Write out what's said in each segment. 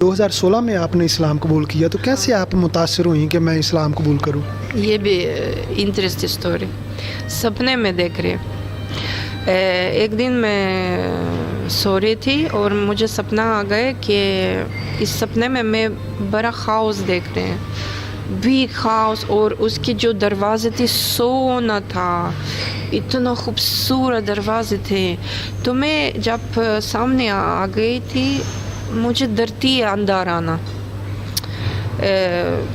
2016 में आपने इस्लाम कबूल किया, तो कैसे आप मुतासर हुई कि मैं इस्लाम कबूल करूं? ये भी इंटरेस्टिंग स्टोरी। सपने में देख रही। एक दिन मैं सो रही थी और मुझे सपना आ गया कि इस सपने में मैं बड़ा खाउस देख रहे हैं, भी खाउस, और उसकी जो दरवाजे थे सोना था, इतना खूबसूरत दरवाजे थे। तो मैं जब सामने आ गई थी, मुझे डरती है अंदर आना।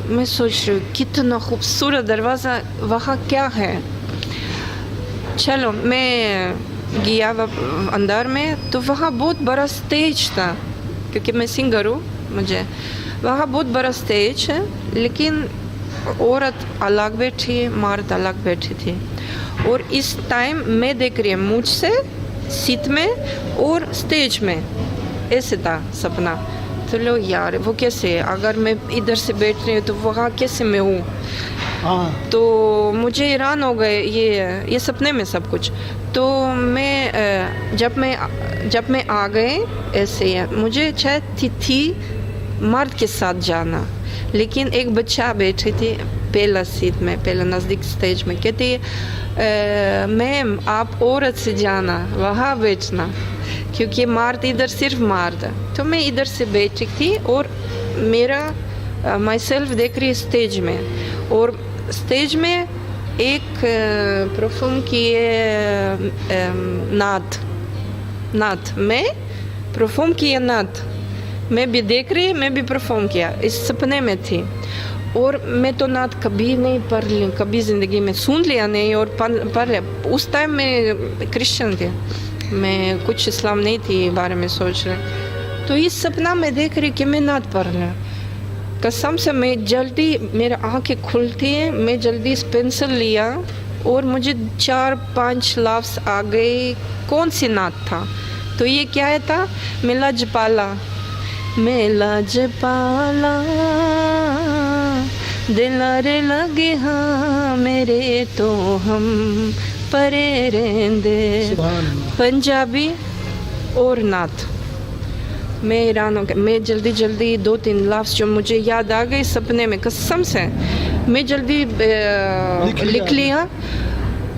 मैं सोच रही हूँ कितना खूबसूरत दरवाज़ा, वहाँ क्या है। चलो मैं गया अंदर में, तो वहाँ बहुत बड़ा स्टेज था, क्योंकि मैं सिंगर हूँ। मुझे वहाँ बहुत बड़ा स्टेज है, लेकिन औरत अलग बैठी, मर्द अलग बैठी थी। और इस टाइम मैं देख रही हूँ मुझसे सीट में और स्टेज में, ऐसे था सपना। तो लो यार, वो कैसे, अगर मैं इधर से बैठ रही हूँ तो वहाँ कैसे मैं हूँ। तो मुझे हैरान हो गए ये सपने में सब कुछ। तो मैं जब मैं आ गए ऐसे, मुझे चाहे थी मर्द के साथ जाना, लेकिन एक बच्चा बैठी थी पहला सीट में, पहला नज़दीक स्टेज में। कहती है मैम आप औरत से जाना, वहाँ बैठना, क्योंकि मर्द इधर सिर्फ मर्द है। तो मैं इधर से बैठी थी और मेरा माई सेल्फ देख रही स्टेज में, और स्टेज में एक परफॉर्म किए नात मैं परफॉर्म किया नात, मैं भी देख रही, मैं भी परफॉर्म किया, इस सपने में थी। और मैं तो नात कभी नहीं पढ़ ली, कभी ज़िंदगी में सुन लिया नहीं और पढ़ लिया। उस टाइम मैं क्रिश्चियन थी, मैं कुछ इस्लाम नहीं थी बारे में सोच रहे। तो इस सपना में देख रही कि मैं नात पढ़ रहा, कसम से मैं जल्दी, मेरा आँखें खुलती हैं, मैं जल्दी इस पेंसिल लिया और मुझे 4-5 लफ्ज़ आ गए। कौन सी नात था? तो ये क्या है था, मैं लजपाला दिलारे लगे हाँ मेरे, तो हम परे रेंदे, पंजाबी और नात। मैं हैरान हो गया। मैं जल्दी 2-3 लफ्ज़ जो मुझे याद आ गए सपने में, कसम से मैं जल्दी लिख लिया।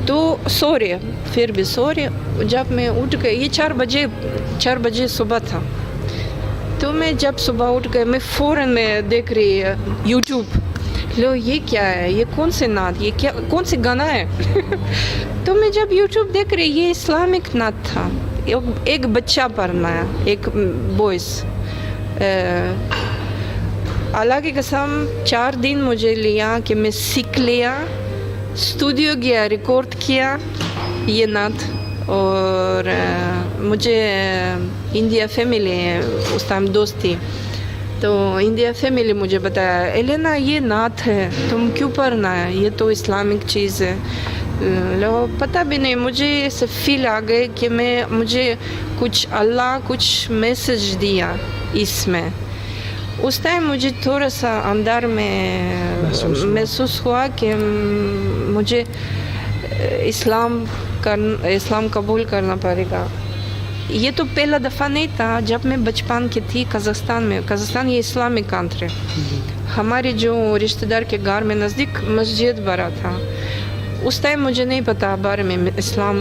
तो सो रहे, फिर भी सो रहे। जब मैं उठ गई, ये 4 बजे सुबह था। तो मैं जब सुबह उठ गई, मैं फ़ौरन में देख रही यूट्यूब, लो ये क्या है, ये कौन से नात, ये क्या, कौन से गाना है। तो मैं जब यूट्यूब देख रही, ये इस्लामिक नात था, एक बच्चा पढ़ना है, एक बॉयस। अल्लाह की कसम 4 दिन मुझे लिया कि मैं सीख लिया, स्टूडियो गया, रिकॉर्ड किया ये नात। और मुझे इंडिया फैमिली उस टाइम दोस्त थी, तो इंडिया फैमिली मुझे बताया, एलेना ये नात है, तुम क्यों पढ़ना है, ये तो इस्लामिक चीज़ है। लो पता भी नहीं, मुझे ऐसे फील आ गए कि मुझे कुछ अल्लाह कुछ मैसेज दिया इसमें। उस टाइम मुझे थोड़ा सा अंदर में महसूस हुआ कि मुझे इस्लाम कबूल करना पड़ेगा। ये तो पहला दफ़ा नहीं था, जब मैं बचपन की थी कज़ाख्स्तान ये इस्लामिक कंट्री, हमारे जो रिश्तेदार के घर में नज़दीक मस्जिद बड़ा था। उस टाइम मुझे नहीं पता बारे में, इस्लाम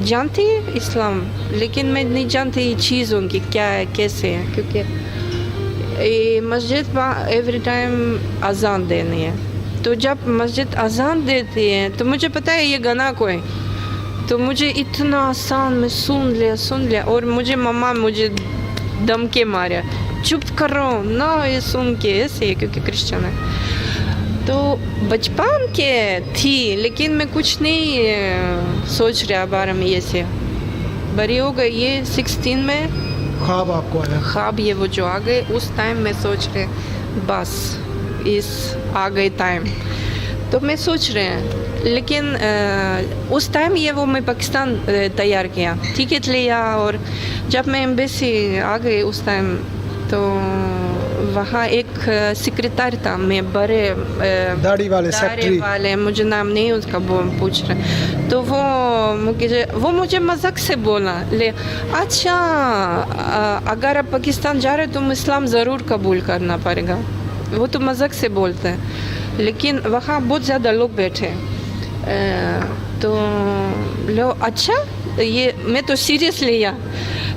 जानती है इस्लाम, लेकिन मैं नहीं जानती चीज़ों की क्या है, कैसे है, क्योंकि मस्जिद में एवरी टाइम अजान देनी है। तो जब मस्जिद अजान देती है तो मुझे पता है ये गाना कोई, तो मुझे इतना आसान, मैं सुन लिया और मुझे मम्मा मुझे दम के मारा, चुप कर रहा हूँ ना ये सुन के, ऐसे क्योंकि क्रिश्चियन है। तो बचपन के थी, लेकिन मैं कुछ नहीं सोच रहा बारे में, ये से बड़ी हो गई। ये 16 में ख्वाब आपको आया? ख्वाब ये वो जो आ गए, उस टाइम मैं सोच रहे बस इस आ गए टाइम, तो मैं सोच रहे हैं। लेकिन उस टाइम ये वो मैं पाकिस्तान तैयार किया, टिकट लिया, और जब मैं एम्बेसी आ गई उस टाइम, तो वहाँ एक सेक्रेटरी था, मैं बड़े दाढ़ी वाले सेक्रेटरी वाले, मुझे नाम नहीं उसका वो पूछ रहे, तो वो मुझे मजाक से बोला ले अच्छा अगर आप पाकिस्तान जा रहे हो तुम इस्लाम ज़रूर कबूल करना पड़ेगा। वो तो मजाक से बोलते हैं, लेकिन वहाँ बहुत ज़्यादा लोग बैठे, तो लो अच्छा ये मैं तो सीरियस लिया,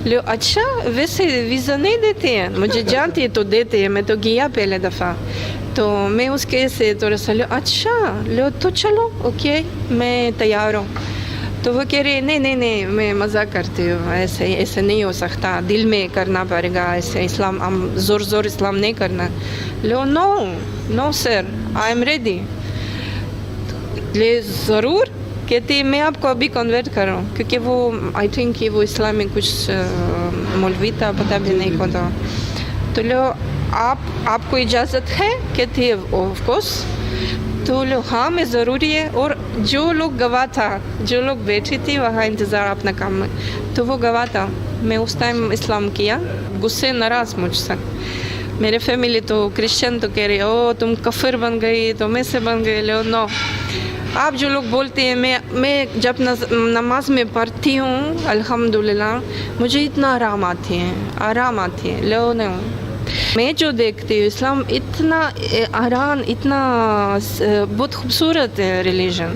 लो अच्छा वैसे वीज़ा नहीं देते हैं, मुझे जानती है तो देते हैं, मैं तो गया पहले दफ़ा, तो मैं उसके से थोड़ा सा लो अच्छा लो तो चलो ओके मैं तैयार हूँ। तो वो कह रहे नहीं मैं मजाक करती हूँ, ऐसे नहीं हो सकता, दिल में करना पड़ेगा, ऐसे इस्लाम हम ज़ोर इस्लाम नहीं करना। लो no sir I am ready, ले ज़रूर कहती मैं आपको अभी कन्वर्ट कर रहा हूँ, क्योंकि वो आई थिंक कि वो इस्लाम में कुछ मौलवी था, पता भी नहीं को था। तो लो आपको इजाज़त है? कहती है ऑफ कोर्स। तो लो हाँ मैं ज़रूरी है, और जो लोग गवाह था, जो लोग बैठी थी वहाँ इंतज़ार अपना काम में, तो वो गवाह था। मैं उस टाइम इस्लाम किया, गुस्से नाराज़ मुझसे, मेरे फैमिली तो क्रिश्चियन तो कह रही ओ तुम कफिर बन गई, तुम ऐसे बन गए। लो नो आप जो लोग बोलते हैं, मैं जब नमाज में पढ़ती हूँ अल्हम्दुलिल्लाह मुझे इतना आराम आती है। लो नो मैं जो देखती हूँ इस्लाम इतना आराम, इतना बहुत खूबसूरत है रिलीजन।